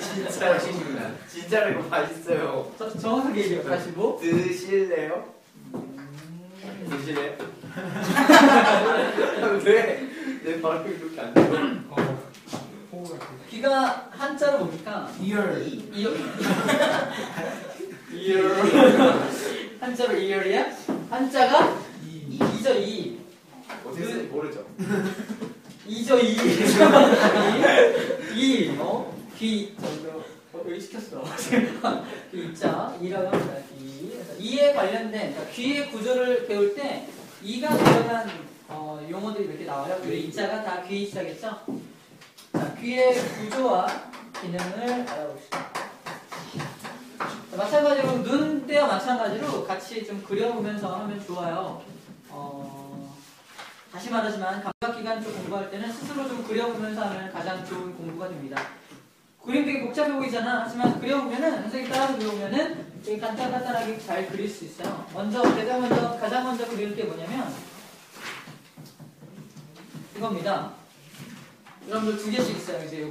진짜로 진짜로 이거 맛있어요. 정확하게 얘기해요. 85. 드실래요? 드실래요? 왜 발음이 그렇게 안 돼? 귀가 한자로 뭡니까? 이열. 한자로 이열이야? 한자가 이. 2죠 2. 어떻게 쓰는지 모르죠. 2죠 2. 2. 귀. 여기 시켰어. 귀자 2라고 합니다. 귀. 그래서 이에 관련된 그러니까 귀의 구조를 배울 때 이가 들어간 용어들이 이렇게 나와요. 그 이자가 다 귀 이자겠죠? 자, 귀의 구조와 기능을 알아봅시다. 자, 마찬가지로 눈대와 마찬가지로 같이 좀 그려보면서 하면 좋아요. 다시 말하지만 감각기관 쪽 공부할 때는 스스로 좀 그려보면서 하면 가장 좋은 공부가 됩니다. 그림 되게 복잡해 보이잖아. 하지만 그려보면은 선생님 따라서 그려보면은 되게 간단하게 잘 그릴 수 있어요. 가장 먼저 그릴 게 뭐냐면 이겁니다. 여러분들 두 개씩 있어요. 이제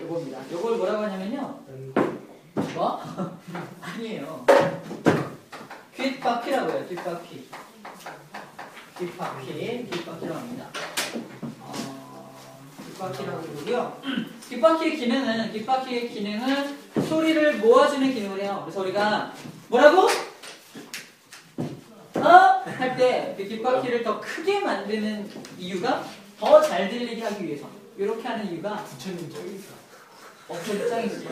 요거입니다. 요걸 뭐라고 하냐면요. 뭐? 아니에요. 귓바퀴라고 해요. 귓바퀴라고 합니다. 귓바퀴라고 그러고요. 귓바퀴의 기능은 소리를 모아주는 기능을 해요. 그래서 우리가 뭐라고? 할 때 그 귓바퀴를 더 크게 만드는 이유가 더 잘 들리게 하기 위해서. 이렇게 하는 이유가 부처님 짱이다. 엄청 짱이죠.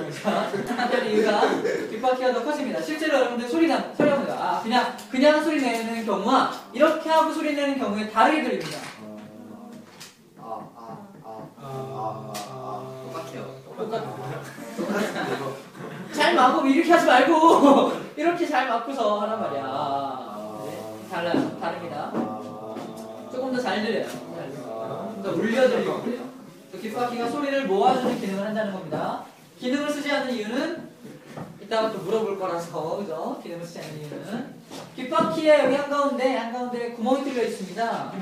하는 이유가 귓바퀴가 더 커집니다. 실제로 여러분들 소리합니다. 그냥 소리 내는 경우와 이렇게 하고 소리 내는 경우에 다르게 들립니다. 똑같아요. 잘 막고 이렇게 하지 말고 이렇게 잘 막고서 하란 말이야. 네, 다릅니다. 조금 더 잘 들려요. 좀 더 울려 들리고 그래요. 귓바퀴가 소리를 모아주는 기능을 한다는 겁니다. 기능을 쓰지 않는 이유는 이따가 또 물어볼 거라서, 그죠? 기능을 쓰지 않는 이유는 귓바퀴에 여기 한가운데 구멍이 뚫려 있습니다.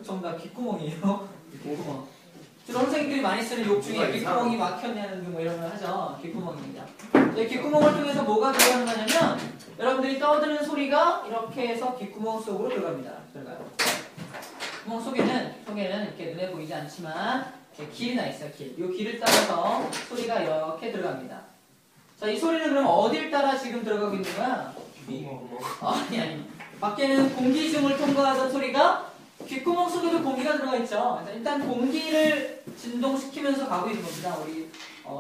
정답 귓구멍이에요. 귓구멍. 주로 선생님들이 많이 쓰는 욕 중에 귓구멍이 막혔냐는 등 뭐 이런 걸 하죠. 귓구멍입니다. 이 귓구멍을 통해서 뭐가 들어가는 거냐면 여러분들이 떠드는 소리가 이렇게 해서 귓구멍 속으로 들어갑니다. 구멍 속에는 이렇게 눈에 보이지 않지만 길이 나 있어요. 이 길을 따라서 소리가 이렇게 들어갑니다. 자, 이 소리는 그럼 어딜 따라 지금 들어가고 있는 거야? 아니. 밖에는 공기중을 통과하던 소리가 귓구멍 속에도 공기가 들어가 있죠. 일단 공기를 진동시키면서 가고 있는 겁니다. 우리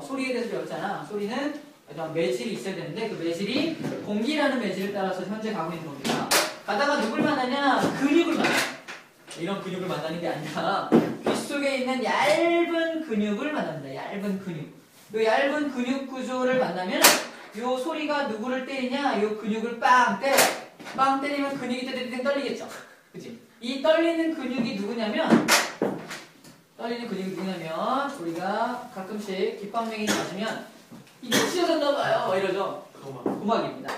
소리에 대해서 배웠잖아. 소리는 일단 매질이 있어야 되는데 그 매질이 공기라는 매질을 따라서 현재 가고 있는 겁니다. 가다가 누굴 만나냐? 근육을 만나요. 이런 근육을 만나는 게 아니라 귀 속에 있는 얇은 근육을 만납니다. 얇은 근육. 이 얇은 근육 구조를 만나면 이 소리가 누구를 때리냐? 이 근육을 빵 때려. 빵 때리면 근육이 떼떼떼 떨리겠죠. 그치? 이 떨리는 근육이 누구냐면 우리가 가끔씩 귓방맹이 맞으면 이게 찢어졌나봐요 이러죠. 고막입니다.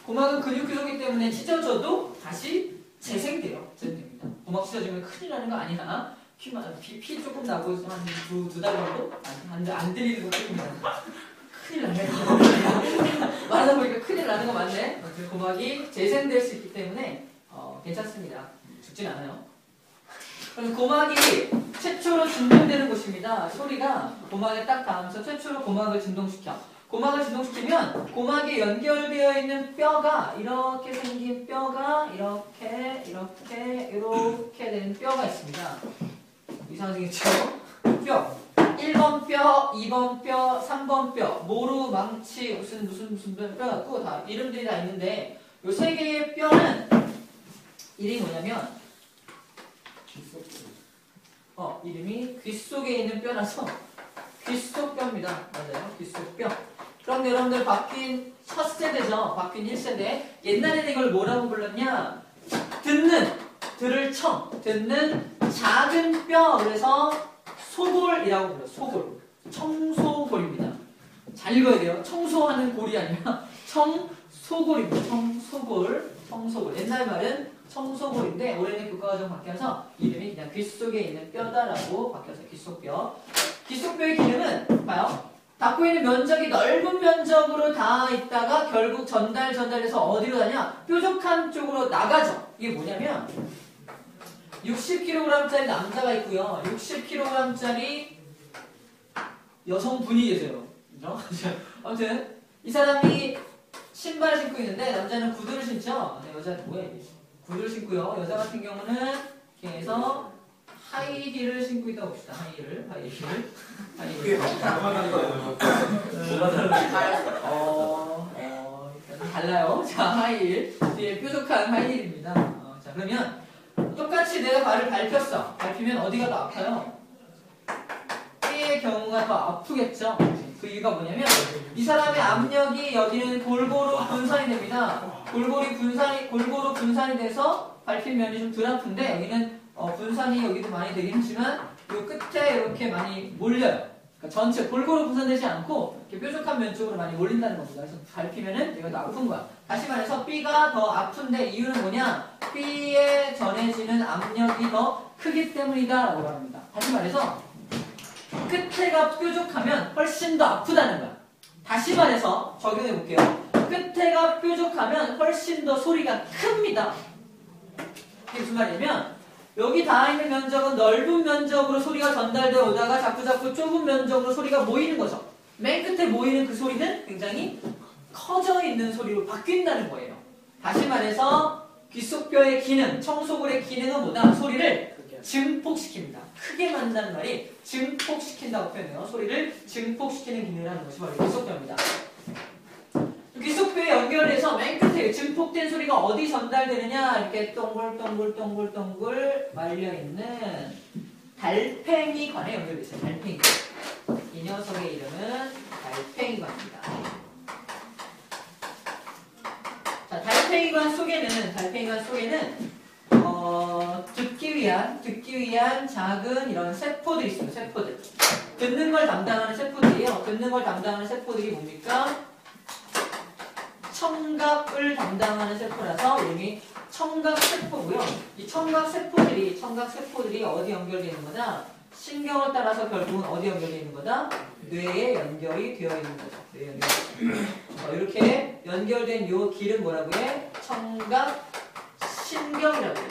고막은 근육 구조이기 때문에 찢어져도 다시 재생돼요. 재생됩니다. 고막 찢어지면 큰일 나는 거 아니야? 피 조금 나고 한 두 달 정도? 안 들리는 거 큰일 나네. 말하다 보니까 큰일 나는 거 맞네. 고막이 재생될 수 있기 때문에 괜찮습니다. 죽진 않아요. 그럼 고막이 최초로 진동되는 곳입니다. 소리가 고막에 딱 닿으면서 최초로 고막을 진동시켜. 고막을 진동시키면 고막에 연결되어 있는 뼈가 이렇게 생긴 뼈가 이렇게 되는 뼈가 있습니다. 이상하겠죠? 뼈 1번 뼈, 2번 뼈, 3번 뼈, 모루, 망치, 무슨 뼈 갖고 다 이름들이 다 있는데 이 세 개의 뼈는 이름이 뭐냐면 이름이 귀 속에 있는 뼈라서 귀속뼈입니다. 맞아요. 귀속뼈. 그럼 여러분들 바뀐 첫 세대죠. 바뀐 1세대. 옛날에는 이걸 뭐라고 불렀냐? 듣는 작은 뼈. 그래서 소골이라고 불러요. 소골. 청소골입니다. 잘 읽어야 돼요. 청소하는 골이 아니라 청소골입니다. 청소골. 옛날 말은 청소골인데 올해는 교과과정 바뀌어서 이름이 그냥 귀 속에 있는 뼈다라고 바뀌었어요. 귀속뼈. 귀속뼈의 기능은 봐요. 닫고 있는 면적이 넓은 면적으로 닿아 있다가 결국 전달돼서 어디로 가냐? 뾰족한 쪽으로 나가죠. 이게 뭐냐면 60kg짜리 남자가 있고요. 60kg짜리 여성분이 계세요. 그죠? 아무튼 이 사람이 신발을 신고 있는데 남자는 구두를 신죠. 여자 뭐야 이게? 구두를 신고요. 여자 같은 경우는 이렇게 해서 하이힐을 신고 있다고 봅시다. 하이힐. 뭐가 달라요? 달라요. 자, 하이힐. 뒤에 뾰족한 하이힐입니다. 자, 그러면 똑같이 내가 발을 밟혔어. 밟히면 어디가 더 아파요? B의 경우가 더 아프겠죠. 그 이유가 뭐냐면 이 사람의 압력이 여기는 골고루 분산이 됩니다. 골고루 분산이 돼서 밟힌 면이 좀 덜 아픈데 여기는 분산이 여기도 많이 되긴 하지만 이 끝에 이렇게 많이 몰려요. 그러니까 전체 골고루 분산되지 않고 이렇게 뾰족한 면 쪽으로 많이 몰린다는 겁니다. 그래서 밟히면은 얘가 더 아픈 거야. 다시 말해서 B가 더 아픈데 이유는 뭐냐? B에 전해지는 압력이 더 크기 때문이다 라고 합니다. 다시 말해서 끝에가 뾰족하면 훨씬 더 아프다는 거야. 다시 말해서 적용해 볼게요. 끝에가 뾰족하면 훨씬 더 소리가 큽니다. 이게 무슨 말이냐면 여기 닿아 있는 면적은 넓은 면적으로 소리가 전달되어 오다가 자꾸 좁은 면적으로 소리가 모이는 거죠. 맨 끝에 모이는 그 소리는 굉장히 커져 있는 소리로 바뀐다는 거예요. 다시 말해서 귀속뼈의 기능, 청소골의 기능은 뭐다? 소리를 증폭시킵니다. 크게 만든다는 말이 증폭시킨다고 표현해요. 소리를 증폭시키는 기능을 하는 것이 바로 귀속뼈입니다. 귀속뼈에 연결돼서 맨 끝에 증폭된 소리가 어디 전달되느냐? 이렇게 동글동글 말려있는 달팽이관에 연결돼 있어요. 달팽이관. 이 녀석의 이름은 달팽이관입니다. 자, 달팽이관 속에는 듣기 위한 작은 이런 세포들이 있습니다. 세포들. 듣는 걸 담당하는 세포들이요. 듣는 걸 담당하는 세포들이 뭡니까? 청각을 담당하는 세포라서 이름이 청각세포고요. 이 청각세포들이 어디 연결되어 있는 거다? 신경을 따라서 결국은 어디 연결되어 있는 거다? 뇌에 연결이 되어 있는 거죠. 뇌에 이렇게 연결된 요 길은 뭐라고 해? 청각신경이라고 해요.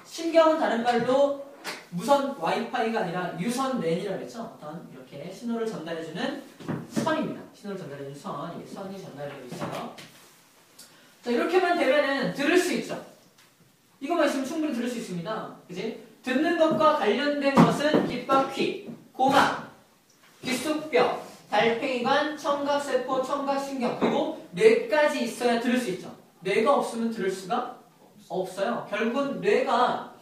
신경은 다른 말로 무선 와이파이가 아니라 유선 랜이라고 했죠. 어떤 이렇게 신호를 전달해주는 선입니다. 신호를 전달해주는 선. 이게 선이 전달되고 있어요. 자, 이렇게만 되면은 들을 수 있죠. 이거만 있으면 충분히 들을 수 있습니다. 그지? 듣는 것과 관련된 것은 귓바퀴, 고막, 귀속뼈, 달팽이관, 청각세포, 청각신경, 그리고 뇌까지 있어야 들을 수 있죠. 뇌가 없으면 들을 수가 없어요. 결국은 뇌가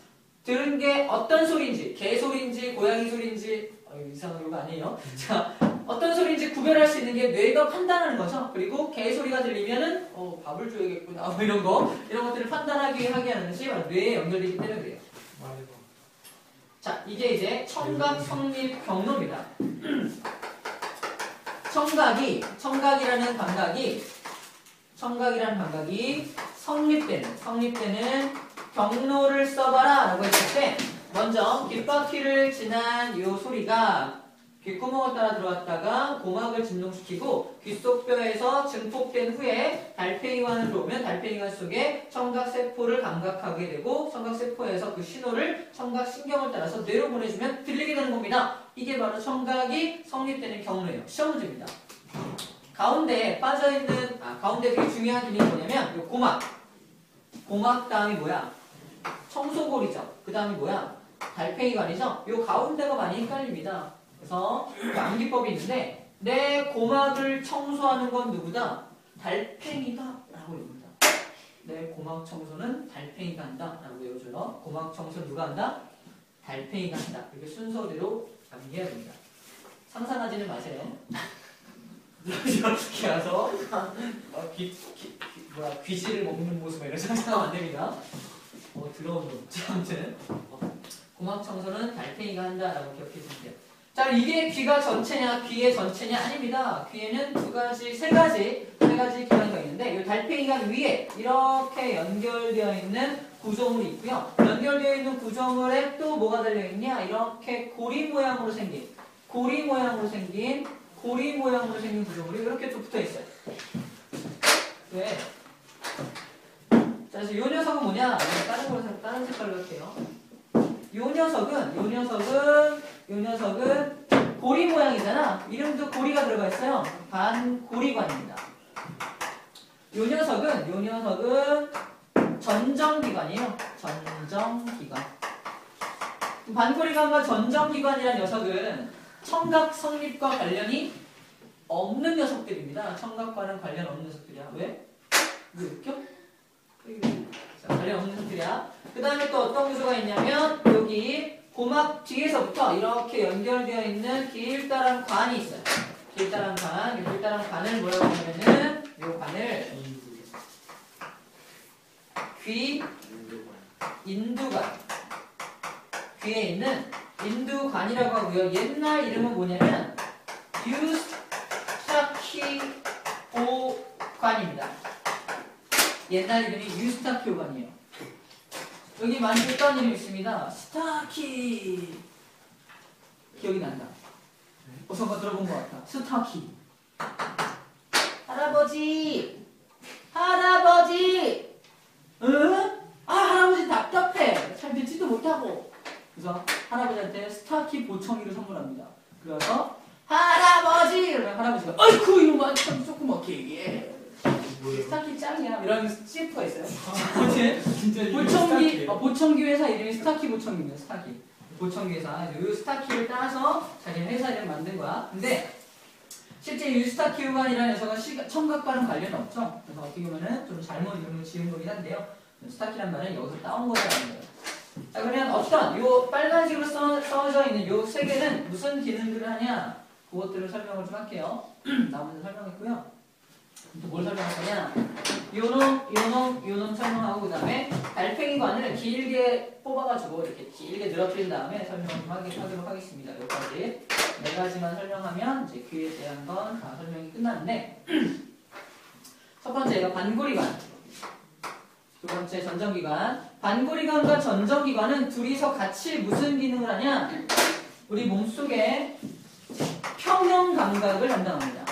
들은 게 어떤 소리인지, 개 소리인지, 고양이 소리인지, 이상한 거 아니에요. 자, 어떤 소리인지 구별할 수 있는 게 뇌가 판단하는 거죠. 그리고 개 소리가 들리면은 밥을 줘야겠구나 뭐 이런 것들을 판단하게 하게 하는 것이 뇌에 연결되기 때문에 그래요. 자, 이게 이제 청각 성립 경로입니다. 청각이라는 감각이 성립되는 경로를 써봐라 라고 했을 때 먼저 귓바퀴를 지난 이 소리가 귓구멍을 따라 들어왔다가 고막을 진동시키고 귀속뼈에서 증폭된 후에 달팽이관으로 오면 달팽이관 속에 청각세포를 감각하게 되고 청각세포에서 그 신호를 청각신경을 따라서 뇌로 보내주면 들리게 되는 겁니다. 이게 바로 청각이 성립되는 경로예요. 시험 문제입니다. 가운데 되게 중요한 기능이 뭐냐면 이 고막 다음이 뭐야? 청소골이죠. 그 다음이 뭐야? 달팽이관이죠. 이 가운데가 많이 헷갈립니다. 그래서 암기법이 있는데 내 고막을 청소하는 건 누구다? 달팽이다 라고 외웁니다. 내 고막 청소는 달팽이가 한다 라고 외워줘요. 고막 청소는 누가 한다? 달팽이가 한다. 이렇게 순서대로 암기해야 됩니다. 상상하지는 마세요. 이렇게 와서 귀지를 먹는 모습 이런 상상하면 안 됩니다. 더러운 놈. 아무튼 고막 청소는 달팽이가 한다라고 기억해 주세요. 자, 이게 귀가 전체냐, 귀의 전체냐? 아닙니다. 귀에는 세 가지 기관이 있는데 이 달팽이관 위에 이렇게 연결되어 있는 구조물이 있고요. 연결되어 있는 구조물에 또 뭐가 달려있냐? 이렇게 고리 모양으로 생긴 구조물이 이렇게 또 붙어있어요. 왜? 자, 그래서 이 녀석은 뭐냐? 다른 색깔로 할게요. 이 녀석은 고리 모양이잖아. 이름도 고리가 들어가 있어요. 반고리관입니다. 이 녀석은 전정기관이에요. 전정기관. 반고리관과 전정기관이라는 녀석은 청각 성립과 관련이 없는 녀석들입니다. 청각과는 관련 없는 녀석들이야. 왜? 왜 웃겨? 자, 관련 없는 녀석들이야. 그 다음에 또 어떤 구조가 있냐면 여기 고막 뒤에서부터 이렇게 연결되어 있는 길다란 관이 있어요. 길다란 관을 뭐라고 하냐면은 이 관을 인두관. 귀에 있는 인두관이라고 하고요. 옛날 이름은 뭐냐면 유스타키오관입니다. 옛날 이름이 유스타키오관이에요. 여기 많이 듣던 이름이 있습니다. 스타키. 기억이 난다. 어디선가 들어본 것 같다. 스타키. 할아버지. 응? 아, 할아버지 답답해. 잘 듣지도 못하고. 그래서 할아버지한테 스타키 보청기를 선물합니다. 그래서 할아버지! 이러면 할아버지가 아이쿠 이놈아 참 조그맣게 얘기해. 스타키 짱이야. 이런 CF가 있어요. 보청기 회사 이름이 스타키 보청기입니다. 스타키. 보청기 회사. 이 스타키를 따서 자기 회사 이름 만든 거야. 근데 실제 유스타키오관이라는 녀석은 청각과는 관련이 없죠. 그래서 어떻게 보면은 좀 잘못 이름을 지은 거긴 한데요. 스타키란 말은 여기서 따온 거라는 거예요. 자, 그러면 어떤 요 빨간색으로 써져 있는 요 세 개는 무슨 기능들을 하냐? 그것들을 설명을 좀 할게요. 나머지 설명했고요. 또 뭘 설명할 거냐? 요놈 설명하고 그 다음에 달팽이관을 길게 뽑아가지고 이렇게 길게 늘어뜨린 다음에 설명을 좀 하도록 하겠습니다. 여기까지 네 가지만 설명하면 이제 귀에 대한 건 다 설명이 끝나는데 첫 번째가 반고리관, 두 번째 전정기관. 반고리관과 전정기관은 둘이서 같이 무슨 기능을 하냐? 우리 몸속에 평형 감각을 담당합니다.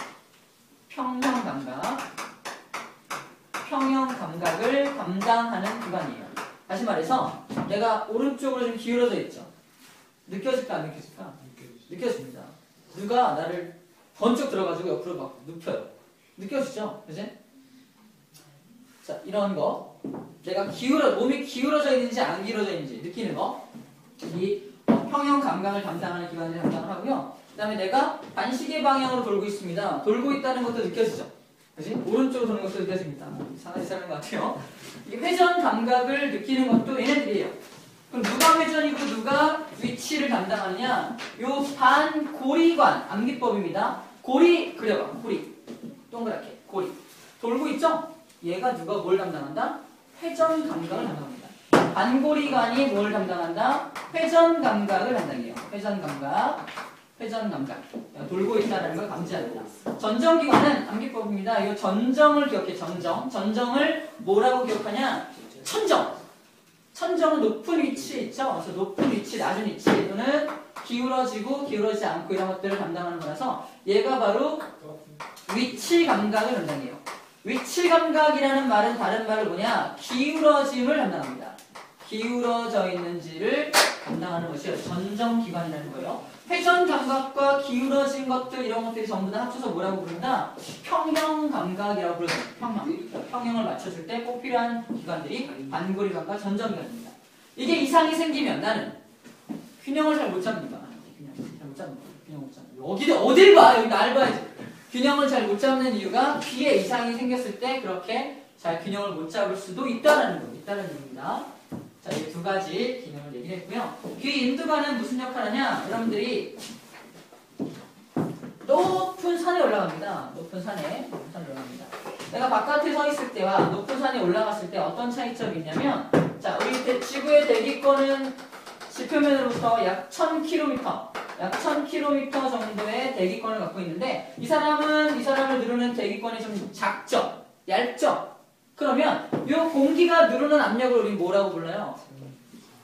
평형 감각을 담당하는 기관이에요. 다시 말해서 내가 오른쪽으로 좀 기울어져 있죠. 느껴질까 안 느껴질까? 느껴집니다. 누가 나를 번쩍 들어가지고 옆으로 막 눕혀요. 느껴지죠? 그지? 자, 이런 거 내가 몸이 기울어져 있는지 안 기울어져 있는지 느끼는 거, 이 평형 감각을 담당하는 기관을 담당을 하고요. 그 다음에 내가 반시계 방향으로 돌고 있습니다. 돌고 있다는 것도 느껴지죠? 그지? 오른쪽으로 도는 것도 느껴집니다. 이상하게 사는 것 같아요. 이 회전 감각을 느끼는 것도 얘네들이에요. 그럼 누가 회전이고 누가 위치를 담당하느냐? 요 반고리관, 암기법입니다. 고리 그려봐. 고리. 동그랗게. 고리. 돌고 있죠? 얘가 누가 뭘 담당한다? 회전 감각을 담당합니다. 반고리관이 뭘 담당한다? 회전 감각을 담당해요. 회전 감각. 돌고 있다는 걸 감지합니다. 전정기관은 암기법입니다. 이 전정을 기억해. 전정을 뭐라고 기억하냐? 천정은 높은 위치 있죠? 그래서 높은 위치, 낮은 위치 또는 기울어지고 기울어지지 않고 이런 것들을 담당하는 거라서 얘가 바로 위치 감각을 담당해요. 위치 감각이라는 말은 다른 말로 뭐냐? 기울어짐을 담당합니다. 기울어져 있는지를 담당하는 것이 전정기관이라는 거예요. 회전 감각과 기울어진 것들 이런 것들이 전부 다 합쳐서 뭐라고 부른다? 평형 감각이라고 부르죠. 평형을 맞춰줄 때 꼭 필요한 기관들이 반고리관과 전정기관입니다. 이게 이상이 생기면 나는 균형을 잘 못 잡는다. 균형 못 잡는다. 어딜 봐? 여기 날 봐야지. 균형을 잘 못 잡는 이유가 귀에 이상이 생겼을 때 그렇게 잘 균형을 못 잡을 수도 있다는 얘기입니다. 자, 이 두 가지 기능을 얘기를 했고요. 귀 인두관은 무슨 역할을 하냐? 여러분들이 높은 산에 올라갑니다. 높은 산에 올라갑니다. 내가 바깥에 서 있을 때와 높은 산에 올라갔을 때 어떤 차이점이 있냐면, 자, 우리 지구의 대기권은 지표면으로부터 약 1000km 정도의 대기권을 갖고 있는데, 이 사람을 누르는 대기권이 좀 작죠? 얇죠? 그러면 이 공기가 누르는 압력을 우리 뭐라고 불러요?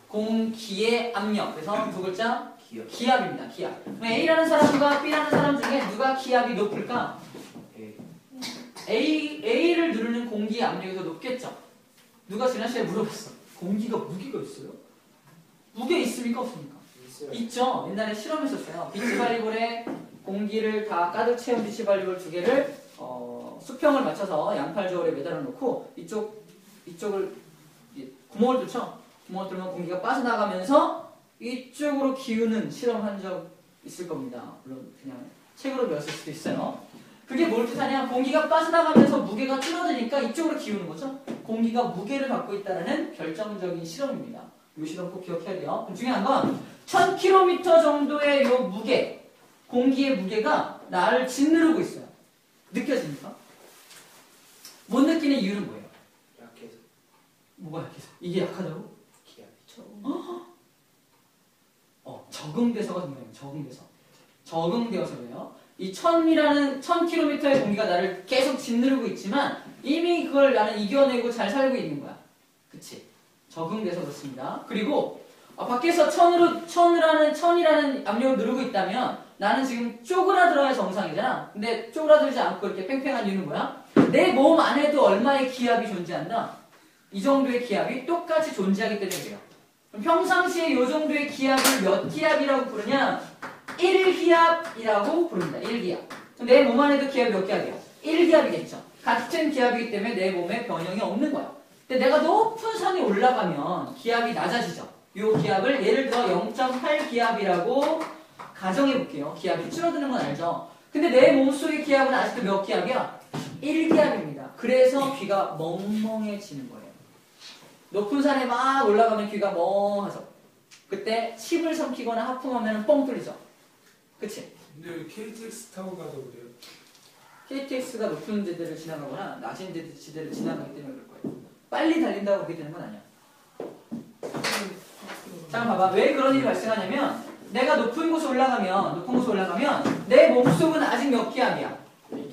공기의 압력. 그래서 두 글자 기압입니다. 기압. 그럼 A라는 사람과 B라는 사람 중에 누가 기압이 높을까? A를 누르는 공기의 압력이 더 높겠죠. 누가 지난 시간에 물어봤어. 공기가 무게가 있어요? 무게 있습니까? 없습니까? 있죠. 옛날에 실험했었어요. 비치발리볼에 공기를 다 가득 채운 비치발리볼 두 개를 수평을 맞춰서 양팔 저울에 매달아 놓고 이쪽을 구멍을 뚫죠. 구멍을 뚫으면 공기가 빠져나가면서 이쪽으로 기우는 실험한 적 있을 겁니다. 물론 그냥 책으로 배웠을 수도 있어요. 그게 뭘 뜻하냐? 공기가 빠져나가면서 무게가 줄어드니까 이쪽으로 기우는 거죠. 공기가 무게를 갖고 있다는 결정적인 실험입니다. 이 실험 꼭 기억해야 돼요. 중요한 건 1000km 정도의 이 무게, 공기의 무게가 나를 짓누르고 있어요. 느껴집니까? 못 느끼는 이유는 뭐예요? 약해서. 뭐가 약해서? 이게 약하다고? 기압이죠. 적응돼서가 중요해요. 적응되어서 그래요. 이 1000km의 공기가 나를 계속 짓누르고 있지만 이미 그걸 나는 이겨내고 잘 살고 있는 거야. 그치? 적응돼서 그렇습니다. 그리고 밖에서 1000이라는 압력을 누르고 있다면 나는 지금 쪼그라들어야 정상이잖아. 근데 쪼그라들지 않고 이렇게 팽팽한 이유는 뭐야? 내 몸 안에도 얼마의 기압이 존재한다? 이 정도의 기압이 똑같이 존재하기 때문이에요. 그럼 평상시에 이 정도의 기압을 몇 기압이라고 부르냐? 1기압이라고 부릅니다. 1기압. 내 몸 안에도 기압이 몇 기압이야? 1기압이겠죠. 같은 기압이기 때문에 내 몸에 변형이 없는 거야. 근데 내가 높은 산에 올라가면 기압이 낮아지죠. 이 기압을 예를 들어 0.8기압이라고 가정해 볼게요. 기압이 줄어드는 건 알죠? 근데 내 몸속의 기압은 아직도 몇 기압이야? 1기압입니다. 그래서 귀가 멍멍해지는 거예요. 높은 산에 막 올라가면 귀가 멍하죠. 그때 침을 삼키거나 하품하면 뻥 뚫리죠. 그치? 근데 왜 KTX 타고 가도 그래요? KTX가 높은 데들을 지나가거나 낮은 지대를 지나가기 때문에 그럴 거예요. 빨리 달린다고 그렇게 되는 건 아니야. 자, 봐봐. 왜 그런 일이 발생하냐면 내가 높은 곳에 올라가면 내 몸속은 아직 몇 기압이야?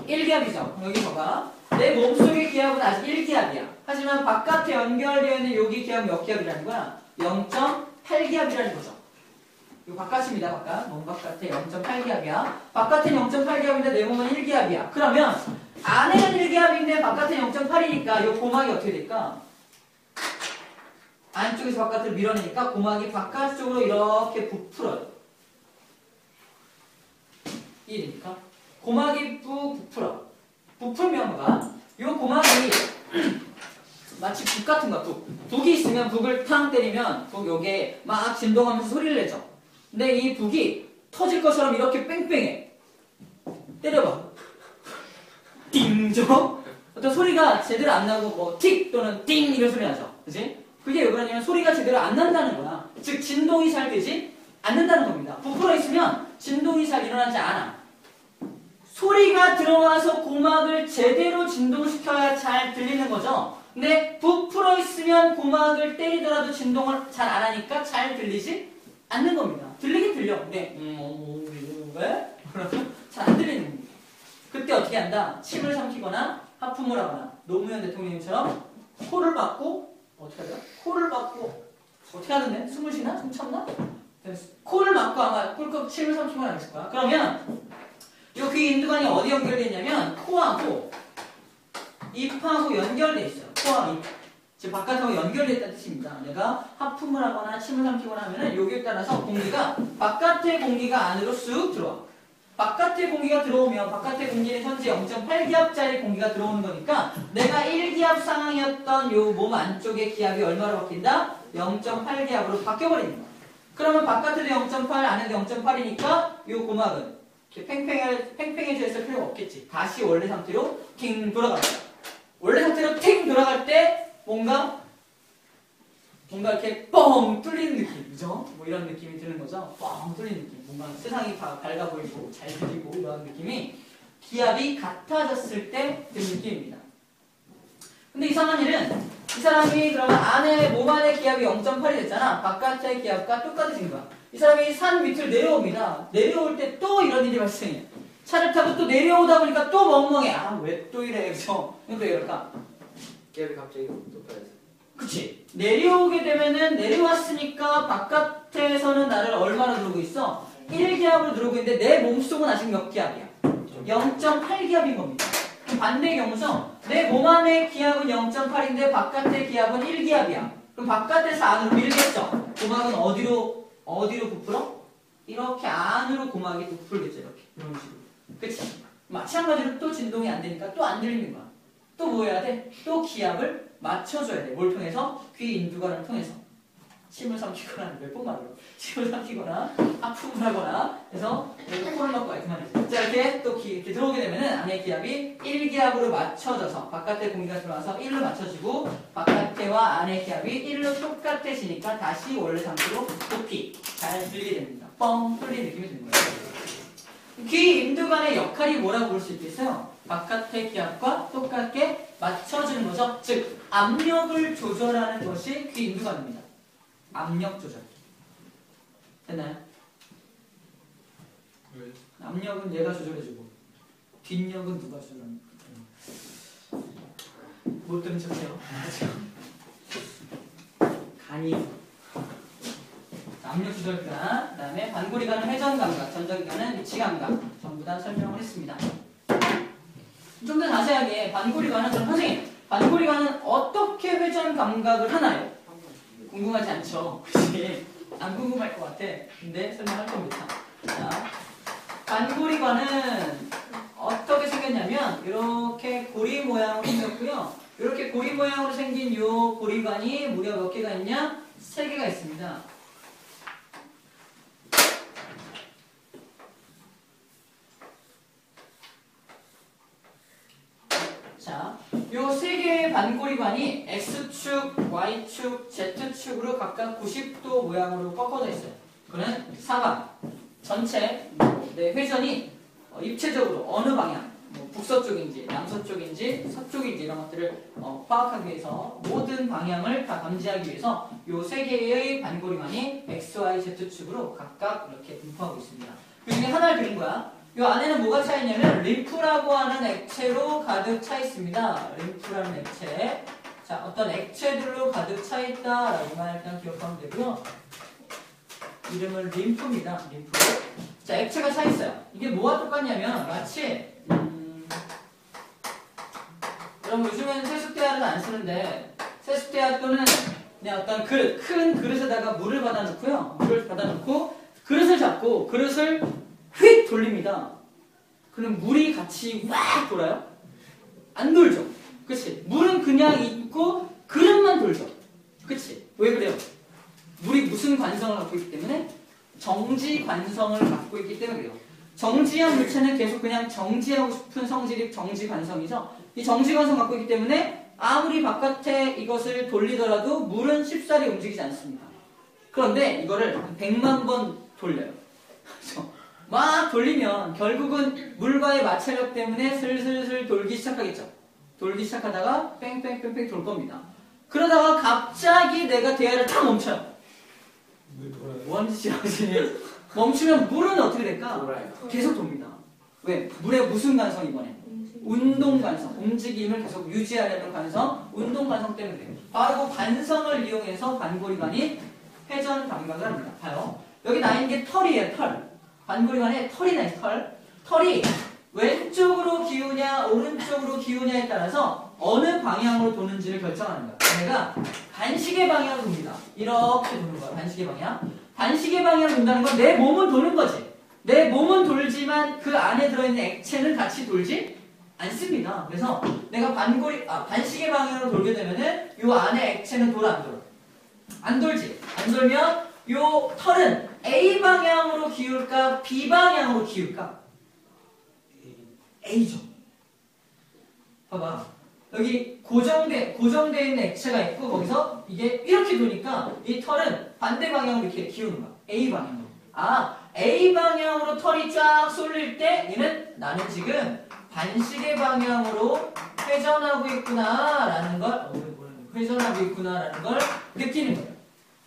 1기압이죠. 여기 봐봐. 내 몸속의 기압은 아직 1기압이야. 하지만 바깥에 연결되어 있는 여기 기압은 몇 기압이라는 거야? 0.8기압이라는 거죠. 이거 바깥입니다. 바깥. 몸 바깥에 0.8기압이야. 바깥엔 0.8기압인데 내 몸은 1기압이야. 그러면 안에는 1기압인데 바깥엔 0.8이니까 이 고막이 어떻게 될까? 안쪽에서 바깥으로 밀어내니까 고막이 바깥쪽으로 이렇게 부풀어요. 이해됩니까? 고막이 부풀어. 부풀면 뭐가? 이 고막이 마치 북 같은 거야. 북이 있으면 북을 탕 때리면 북 요게 막 진동하면서 소리를 내죠. 근데 이 북이 터질 것처럼 이렇게 뺑뺑해. 때려봐. 띵죠? 어떤 소리가 제대로 안 나고 뭐 틱 또는 띵 이런 소리 나죠. 그치? 그게 왜 그러냐면 소리가 제대로 안 난다는 거야. 즉 진동이 잘 되지 않는다는 겁니다. 부풀어 있으면 진동이 잘 일어나지 않아. 소리가 들어와서 고막을 제대로 진동시켜야 잘 들리는 거죠. 근데 부풀어 있으면 고막을 때리더라도 진동을 잘 안 하니까 잘 들리지 않는 겁니다. 들리긴 들려. 근데 왜? 잘 안 들리는 겁니다. 그때 어떻게 한다? 침을 삼키거나 하품을 하거나 노무현 대통령님처럼 코를 막고 어떻게 하죠? 코를 막고 어떻게 하는데? 숨을 쉬나? 숨 참나? 코를 막고 아마 꿀꺽 침을 삼키거나 했을 거야. 그러면 이 귀 인두관이 어디 연결되어 있냐면 코하고 입하고 연결되어 있어요. 코와 입. 즉 바깥하고 연결되어 있다는 뜻입니다. 내가 하품을 하거나 침을 삼키거나 하면은 여기에 따라서 공기가 바깥의 공기가 안으로 쑥 들어와. 바깥의 공기가 들어오면 바깥의 공기는 현재 0.8기압짜리 공기가 들어오는 거니까 내가 1기압 상황이었던 요 몸 안쪽의 기압이 얼마로 바뀐다? 0.8기압으로 바뀌어버리는 거야. 그러면 바깥에도 0.8, 안에도 0.8이니까 요 고막은 이렇게 팽팽해져 있을 필요가 없겠지. 다시 원래 상태로 팅 돌아갈 거야. 원래 상태로 팅 돌아갈 때 뭔가 이렇게 뻥 뚫리는 느낌, 그죠? 뭐 이런 느낌이 드는 거죠. 뻥 뚫리는 느낌. 뭔가 세상이 다 밝아 보이고 잘 들리고 이런 느낌이 기압이 같아졌을 때 드는 느낌입니다. 근데 이상한 일은 이 사람이 그러면 안에 몸 안의 기압이 0.8이 됐잖아. 바깥의 기압과 똑같아진 거야. 이 사람이 산 밑을 내려옵니다. 내려올 때 또 이런 일이 발생해. 차를 타고 또 내려오다 보니까 또 멍멍해. 아, 왜 또 이래? 그죠? 왜 이럴까? 기압이 갑자기 높아져서. 그치? 내려오게 되면은 내려왔으니까 바깥에서는 나를 얼마나 들어오고 있어? 1기압으로 들어오고 있는데 내 몸속은 아직 몇 기압이야? 0.8기압인 겁니다. 그럼 반대 경우서 내 몸 안의 기압은 0.8인데 바깥의 기압은 1기압이야. 그럼 바깥에서 안으로 밀겠죠? 고막은 어디로 부풀어? 이렇게 안으로 고막이 부풀겠죠. 이렇게 이런 식으로. 그치? 마찬가지로 또 진동이 안 되니까 또 안 들리는 거야. 또 뭐 해야 돼? 또 기압을 맞춰줘야 돼. 뭘 통해서? 귀 인두관을 통해서. 침을 삼키거나 몇 번 말로 침을 삼키거나 하품을 하거나 해서 코를 막고 그만해. 자 이렇게 또 이렇게 들어오게 되면은 안에 기압이 1기압으로 맞춰져서 바깥에 공기가 들어와서 1로 맞춰지고 바깥에와 안의 기압이 1로 똑같아지니까 다시 원래 상태로 높이 잘 들리게 됩니다. 뻥 뚫린 느낌이 드는 거예요. 귀 인두관의 역할이 뭐라고 볼 수 있겠어요? 바깥의 기압과 똑같게 맞춰주는 거죠. 즉 압력을 조절하는 것이 귀 인두관입니다. 압력 조절. 됐나요? 왜? 압력은 얘가 조절해주고 뒷력은 누가 조절합니까? 못 들은 척해요. 간이 압력 조절관, 그 다음에 반고리관은 회전 감각, 전전기관은 위치 감각 전부 다 설명을 했습니다. 좀 더 자세하게 반고리관은 선생님, 반고리관은 어떻게 회전 감각을 하나요? 궁금하지 않죠? 그치? 안 궁금할 것 같아. 근데 설명할 겁니다. 자, 반고리관은 어떻게 생겼냐면 이렇게 고리 모양으로 생겼고요. 이렇게 고리 모양으로 생긴 이 고리관이 무려 몇 개가 있냐? 3개가 있습니다. 자, 요 3개의 반고리관이 X축, Y축, Z축으로 각각 90도 모양으로 꺾어져 있어요. 그는 사방, 전체, 네, 회전이 입체적으로 어느 방향, 북서쪽인지, 남서쪽인지, 서쪽인지 이런 것들을 파악하기 위해서 모든 방향을 다 감지하기 위해서 요 3개의 반고리관이 X, Y, Z축으로 각각 이렇게 분포하고 있습니다. 그 중에 하나를 그린 거야. 이 안에는 뭐가 차 있냐면 림프라고 하는 액체로 가득 차 있습니다. 림프라는 액체. 자, 어떤 액체들로 가득 차 있다라고만 일단 기억하면 되고요. 이름은 림프입니다. 림프. 자, 액체가 차 있어요. 이게 뭐와 똑같냐면 마치 여러분 요즘에는 세숫대야를 안 쓰는데 세숫대야 또는 그냥 어떤 그릇, 큰 그릇에다가 물을 받아놓고요. 물을 받아놓고 그릇을 잡고 그릇을 휙 돌립니다. 그럼 물이 같이 확 돌아요? 안 돌죠. 그치? 물은 그냥 있고 그릇만 돌죠. 그치? 왜 그래요? 물이 무슨 관성을 갖고 있기 때문에? 정지 관성을 갖고 있기 때문에 그래요. 정지한 물체는 계속 그냥 정지하고 싶은 성질이 정지 관성이죠. 이 정지 관성 갖고 있기 때문에 아무리 바깥에 이것을 돌리더라도 물은 쉽사리 움직이지 않습니다. 그런데 이거를 100만 번 돌려요. 막 돌리면 결국은 물과의 마찰력 때문에 슬슬슬 돌기 시작하겠죠. 돌기 시작하다가 뺑뺑뺑뺑 돌 겁니다. 그러다가 갑자기 내가 대야를 탁 멈춰요. 왜 돌아요? 뭔 짓이지? 멈추면 물은 어떻게 될까? 돌아요. 계속 돕니다. 왜? 물의 무슨 관성이 이번에? 운동 관성. 움직임을 계속 유지하려는 관성. 운동 관성 때문에 그래요. 바로 그 관성을 이용해서 반고리관이 회전 감각을 합니다. 봐요. 여기 나 있는 게 털이에요. 털. 반고리관에 털이 나 있어요. 털. 털이 왼쪽으로 기우냐 오른쪽으로 기우냐에 따라서 어느 방향으로 도는지를 결정하는 거야. 얘가 반시계 방향으로 돕니다. 이렇게 도는 거야. 반시계 방향. 반시계 방향으로 돈다는 건 내 몸은 도는 거지. 내 몸은 돌지만 그 안에 들어있는 액체는 같이 돌지 않습니다. 그래서 내가 반시계 방향으로 돌게 되면은 요 안에 액체는 돌아 안 돌아? 안 돌지. 안 돌면 요 털은 A 방향으로 기울까 B 방향으로 기울까? A죠. 봐봐. 여기 고정돼 있는 액체가 있고 거기서 이게 이렇게 도니까 이 털은 반대 방향으로 이렇게 기우는 거야. A 방향으로. A 방향으로 털이 쫙 쏠릴 때 얘는 나는 지금 반시계 방향으로 회전하고 있구나라는 걸 회전하고 있구나라는 걸 느끼는 거예요.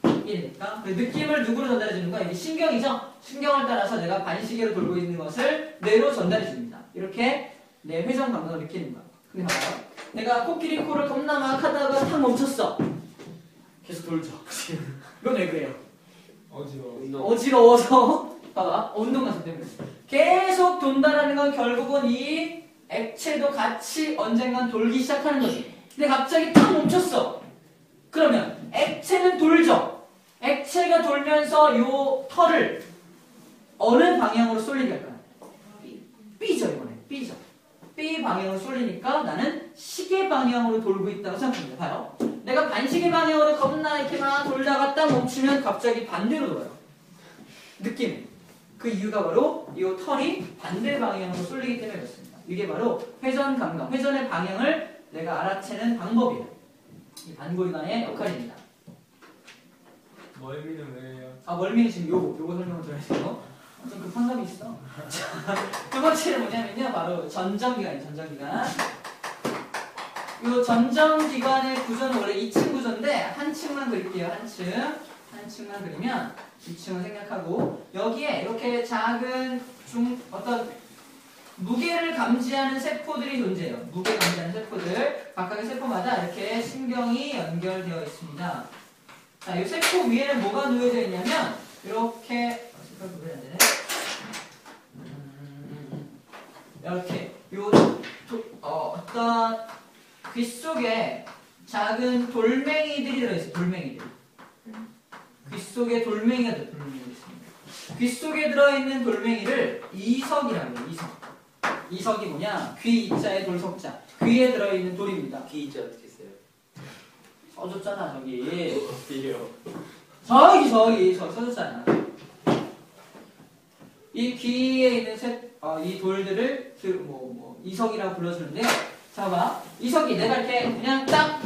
느끼니까 그 느낌을 누구로 전달해 주는 거야? 이게 신경이죠. 신경을 따라서 내가 반시계로 돌고 있는 것을 뇌로 전달해 줍니다. 이렇게 내 회전 감각을 느끼는 거야. 근데 봐봐요. 내가 코끼리 코를 겁나 막 하다가 탁 멈췄어. 계속 돌죠. 이건 왜 그래요? 어지러워. 어지러워서 봐봐 운동 가서 때문에 계속 돈다라는 건 결국은 이 액체도 같이 언젠간 돌기 시작하는 거지. 근데 갑자기 탁 멈췄어. 그러면 액체는 돌죠. 액체가 돌면서 요 털을 어느 방향으로 쏠리게 할까요? B죠 이번에 B죠. B 방향으로 쏠리니까 나는 시계 방향으로 돌고 있다고 생각합니다. 봐요. 내가 반시계 방향으로 겁나 이렇게 막 돌다가 딱 멈추면 갑자기 반대로 돌아요. 느낌. 그 이유가 바로 이 털이 반대 방향으로 쏠리기 때문에 그렇습니다. 이게 바로 회전 감각, 회전의 방향을 내가 알아채는 방법이에요. 이 반고리관의 역할입니다. 멀미는 왜요? 아 멀미는 지금 요거 설명을 드려야죠. 좀 급한 감이 있어. 두 번째는 뭐냐면요, 바로 전정기관이에요. 전정기관. 이 전정기관의 구조는 원래 2층 구조인데 한 층만 그릴게요. 한 층만 그리면 2층을 생략하고 여기에 이렇게 작은 어떤 무게를 감지하는 세포들이 존재해요. 무게 감지하는 세포들. 각각의 세포마다 이렇게 신경이 연결되어 있습니다. 자, 이 세포 위에는 뭐가 놓여져 있냐면 이렇게 이렇게 어떤 귀 속에 작은 돌멩이들이 들어있어요. 돌멩이들. 귀 속에 돌멩이가 있습니다. 귀 속에 들어있는 돌멩이를 이석이라고 해요. 이석이 뭐냐? 귀 이자의 돌석자. 귀에 들어있는 돌입니다. 귀 이제 어떻게 써요? 써줬잖아 저기. 귀요. 저기 써줬잖아. 이 귀에 있는 이 돌들을 이석이라고 불러주는데요. 자, 봐. 이석이 내가 이렇게 그냥 딱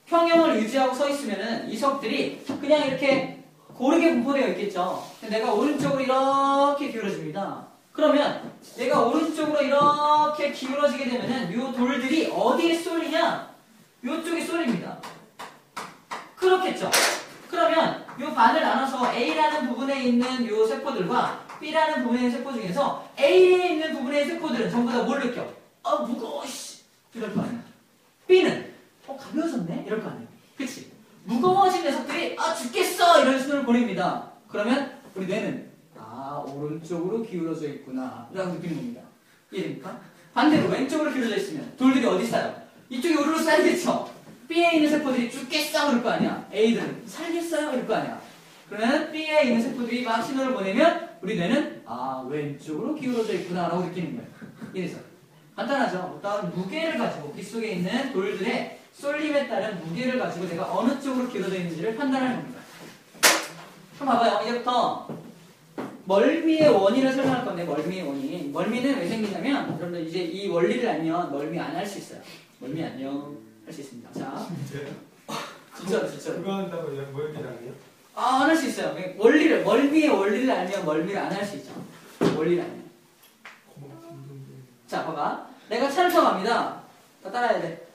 평형을 유지하고 서 있으면은 이석들이 그냥 이렇게 고르게 분포되어 있겠죠. 내가 오른쪽으로 이렇게 기울어집니다. 그러면 내가 오른쪽으로 이렇게 기울어지게 되면은 이 돌들이 어디에 쏠리냐? 이쪽에 쏠립니다. 그렇겠죠. 그러면 이 반을 나눠서 A라는 부분에 있는 이 세포들과 B라는 부분에 있는 세포 중에서 A에 있는 부분의 세포들은 전부 다 뭘 느껴? 아 무거워 씨 이럴 거 아니야. B는 가벼워졌네 이럴 거 아니야. 그치? 무거워진 녀석들이 아 죽겠어 이런 신호를 보냅니다. 그러면 우리 뇌는 오른쪽으로 기울어져 있구나 라고 느끼는 겁니다. 이해됩니까? 반대로 왼쪽으로 기울어져 있으면 돌들이 어디 쌓여? 이쪽에 우르르 쌓이겠죠. B에 있는 세포들이 죽겠어 그럴 거 아니야. A들은 살겠어요 이럴 거 아니야. 그러면 B에 있는 세포들이 막 신호를 보내면 우리 뇌는 왼쪽으로 기울어져 있구나 라고 느끼는 거예요. 이래서 간단하죠. 어떤 무게를 가지고 귀 속에 있는 돌들의 쏠림에 따른 무게를 가지고 내가 어느 쪽으로 기울어져 있는지를 판단하는 겁니다. 그럼 봐봐요. 이제부터 멀미의 원인을 설명할 건데 멀미의 원인. 멀미는 왜 생기냐면 여러분들 이제 이 원리를 알면 멀미 안 할 수 있어요. 멀미 안녕 할 수 있습니다. 자, 진짜로. 그거 한다고 멀미랑이요? 안 할 수 있어요. 멀미의 원리를 알면 멀미를 안 할 수 있죠. 원리를 알면. 자, 봐봐. 내가 차를 타고 갑니다. 다 따라야 돼.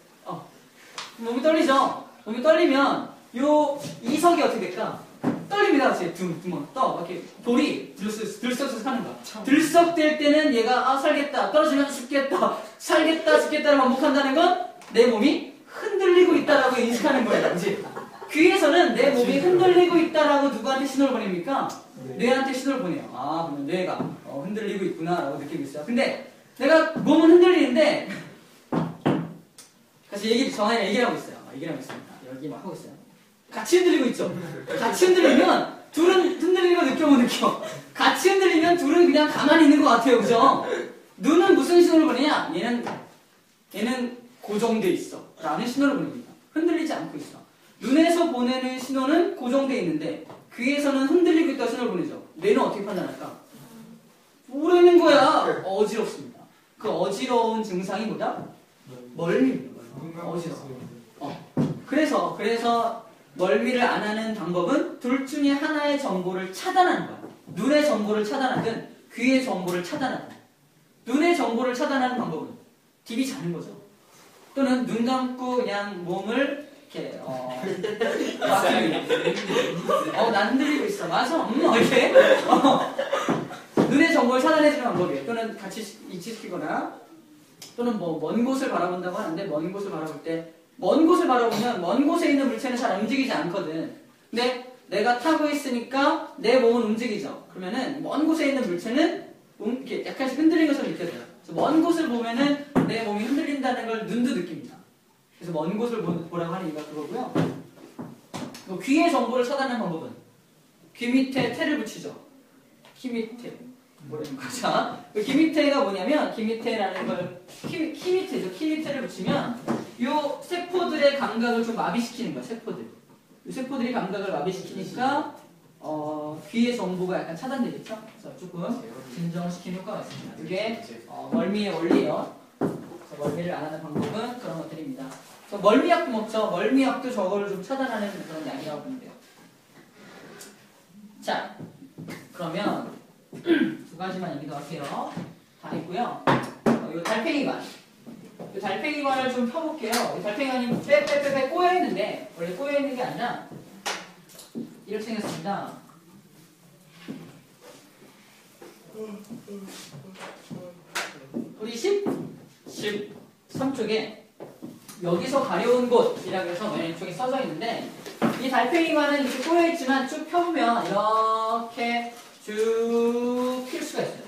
몸이 떨리죠? 몸이 떨리면 요 이석이 어떻게 될까? 떨립니다. 그치? 이렇게 돌이 들썩들썩 하는 거야. 들썩될 때는 얘가 살겠다, 떨어지면 죽겠다, 살겠다, 죽겠다를 반복한다는 건 내 몸이 흔들리고 있다라고 인식하는 거예요. 그치? 귀에서는 내 몸이 흔들리고 있다라고 누구한테 신호를 보냅니까? 뇌한테 신호를 보내요. 그러면 뇌가 흔들리고 있구나라고 느끼고 있어요. 근데 내가 몸은 흔들리는데 그래서 전화에 얘기를 하고 있어요. 얘기를 하고 있습니다. 여기 막 하고 있어요. 같이 흔들리고 있죠. 같이 흔들리면 둘은 흔들리는 거 느껴 못 느껴. 같이 흔들리면 둘은 그냥 가만히 있는 것 같아요. 그죠? 눈은 무슨 신호를 보내냐? 얘는 고정돼 있어 라는 신호를 보냅니다. 흔들리지 않고 있어. 눈에서 보내는 신호는 고정돼 있는데 귀에서는 흔들리고 있다고 신호를 보내죠. 뇌는 어떻게 판단할까? 모르는 거야. 어지럽습니다. 그 어지러운 증상이 뭐다? 멀미입니다. 어지러워. 그래서 멀미를 안 하는 방법은 둘 중에 하나의 정보를 차단하는 거야. 눈의 정보를 차단하든 귀의 정보를 차단하든. 눈의 정보를 차단하는 방법은 TV 자는 거죠. 또는 눈 감고 그냥 몸을 이렇게 난 흔들리고 있어. 맞아. 이렇게 눈의 정보를 차단해주는 방법이에요. 또는 같이 이치시키거나 또는 뭐 먼 곳을 바라본다고 하는데 먼 곳을 바라볼 때 먼 곳을 바라보면 먼 곳에 있는 물체는 잘 움직이지 않거든. 근데 내가 타고 있으니까 내 몸은 움직이죠. 그러면은 먼 곳에 있는 물체는 이렇게 약간씩 흔들린 것처럼 느껴져요. 그래서 먼 곳을 보면은 내 몸이 흔들린다는 걸 눈도 느낍니다. 그래서 먼 곳을 보라고 하는 이유가 그거고요. 귀의 정보를 차단하는 방법은 귀 밑에 테를 붙이죠. 귀 밑에 뭐라는 거죠? 귀 밑에가 뭐냐면 귀 밑에라는 걸 귀 밑에죠. 귀 밑에를 붙이면 요 세포들의 감각을 좀 마비시키는 거야. 세포들. 이 세포들이 감각을 마비시키니까 귀의 정보가 약간 차단되겠죠. 그래서 조금 진정시키는 효과가 있습니다. 이게 멀미의 원리예요. 그래서 멀미를 안 하는 방법은 그런 것들입니다. 그래서 멀미약도 먹죠. 멀미약도 저거를 좀 차단하는 그런 약이라고 보면 돼요. 자, 그러면 두 가지만 얘기 더 할게요. 다 했고요. 이 달팽이관. 이 달팽이관을 좀 펴볼게요. 이 달팽이관이 빼빼빼빼 꼬여있는데 원래 꼬여있는 게 아니라 이렇게 생겼습니다. 우리 13쪽에 여기서 가려운 곳이라고 해서 맨 왼쪽에 써져 있는데 이 달팽이관은 이렇게 꼬여있지만 쭉 펴보면 이렇게 쭉 필 수가 있어요.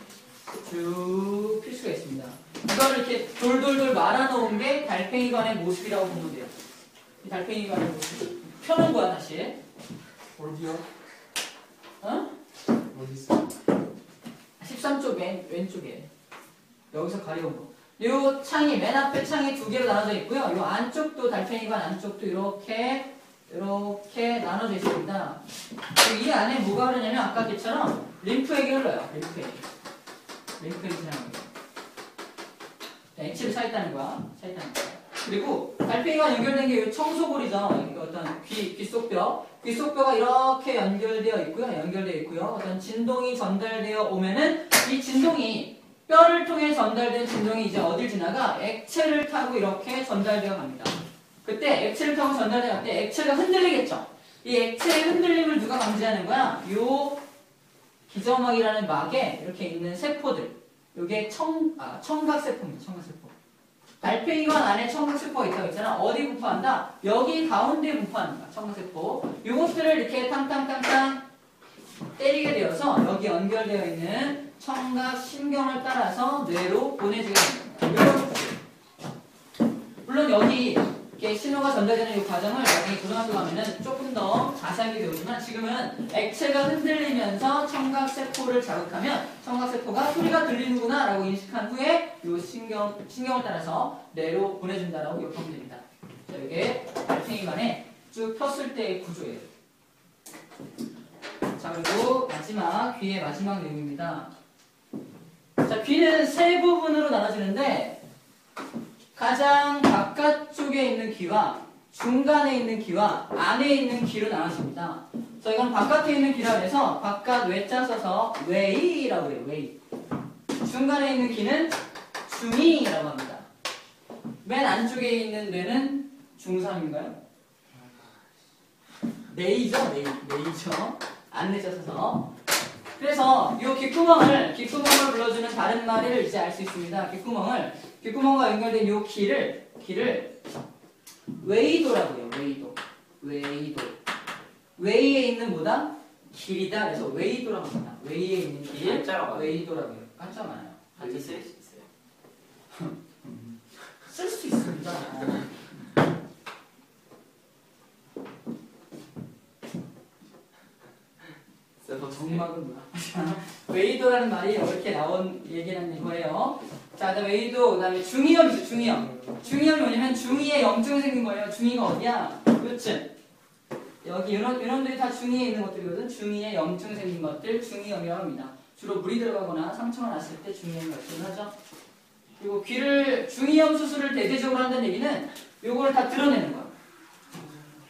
쭉 필 수가 있습니다. 이거를 이렇게 돌돌돌 말아놓은 게 달팽이관의 모습이라고 보면 돼요. 이 달팽이관의 모습. 펴놓은 거야, 다시. 어디요? 어? 어디 있어? 13쪽 왼쪽에. 여기서 가려운 거. 요 창이, 맨 앞에 창이 두 개로 나눠져 있고요. 요 안쪽도, 달팽이관 안쪽도 이렇게 나눠져 있습니다. 이 안에 뭐가 흐르냐면 아까 걔처럼 림프액이 흘러요. 림프액이 지나갑니다. 액체를 차있다는 거야. 그리고 달팽이관 연결된 게 이 청소골이죠. 어떤 귀속뼈. 귀속뼈가 이렇게 연결되어 있고요. 어떤 진동이 전달되어 오면은 이 진동이 뼈를 통해 전달된 진동이 이제 어딜 지나가? 액체를 타고 이렇게 전달되어 갑니다. 그때 액체를 타고 전달되어 갈 때 액체가 흔들리겠죠. 이 액체의 흔들림을 누가 감지하는 거야? 요 기저막이라는 막에 이렇게 있는 세포들. 요게 청각세포입니다. 청각세포. 달팽이관 안에 청각세포가 있다고 했잖아. 어디 분포한다? 여기 가운데 분포하는 거야. 청각세포. 요것들을 이렇게 탕탕탕탕 때리게 되어서 여기 연결되어 있는 청각신경을 따라서 뇌로 보내주게 됩니다. 물론 여기 이렇게 신호가 전달되는 이 과정을 나중에 고등학교 가면은 조금 더 자세하게 배우지만 지금은 액체가 흔들리면서 청각세포를 자극하면 청각세포가 소리가 들리는구나 라고 인식한 후에 이 신경을 따라서 뇌로 보내준다라고 기억하면 됩니다. 자, 이게 달팽이관에 쭉 폈을 때의 구조예요. 자, 그리고 마지막 귀의 마지막 내용입니다. 자, 귀는 세 부분으로 나눠지는데 가장 바깥쪽에 있는 귀와 중간에 있는 귀와 안에 있는 귀로 나눠집니다. 그래서 이건 바깥에 있는 귀라고 해서 바깥 외자 써서 외이라고 해요. 외이. 중간에 있는 귀는 중이라고 합니다. 맨 안쪽에 있는 뇌는 중3인가요? 내이죠? 내이죠? 안내자 써서. 그래서 이 귓구멍을 불러주는 다른 말을 이제 알 수 있습니다. 귓구멍과 연결된 이 귀를 웨이도라고 해요. 웨이도. 웨이에 있는 뭐다? 길이다. 그래서 웨이도라고 합니다. 웨이에 있는 길, 웨이도라고 해요. 한자 많아요. 한자 쓸 수 있어요. 쓸 수 있습니다. 정막은 뭐야? 웨이도라는 말이 이렇게 나온 얘기라는 거예요. 자, 그다음 웨이도, 그다음에 중이염이죠. 중이염이 뭐냐면 중이에 염증이 생긴 거예요. 중이가 어디야? 요쯤. 여기 이런들이 다 중이에 있는 것들이거든. 중이에 염증 생긴 것들 중이염이라고 합니다. 주로 물이 들어가거나 상처가 났을 때 중이염이 발생하죠. 그리고 귀를 중이염 수술을 대대적으로 한다는 얘기는 요거를 다 드러내는 거야.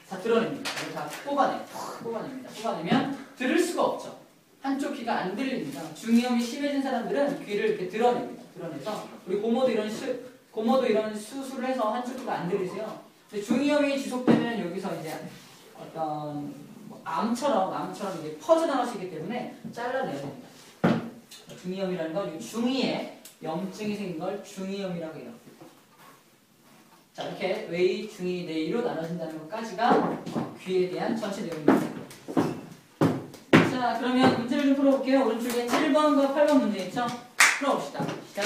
다 드러냅니다. 다 뽑아냅니다. 뽑아내면 들을 수가 없죠. 한쪽 귀가 안 들립니다. 중이염이 심해진 사람들은 귀를 이렇게 드러냅니다. 드러내서 우리 고모도 이런 수술을 해서 한쪽 귀가 안 들리세요. 근데 중이염이 지속되면 여기서 이제 어떤 뭐 암처럼 이게 퍼져나갈 수 있기 때문에 잘라내야 됩니다. 중이염이라는 건 중이에 염증이 생긴 걸 중이염이라고 해요. 자, 이렇게 웨이, 중이, 네이로 나눠진다는 것까지가 귀에 대한 전체 내용입니다. 자, 그러면 문제를 좀 풀어볼게요. 오른쪽에 7번과 8번 문제 있죠? 풀어봅시다. 시작.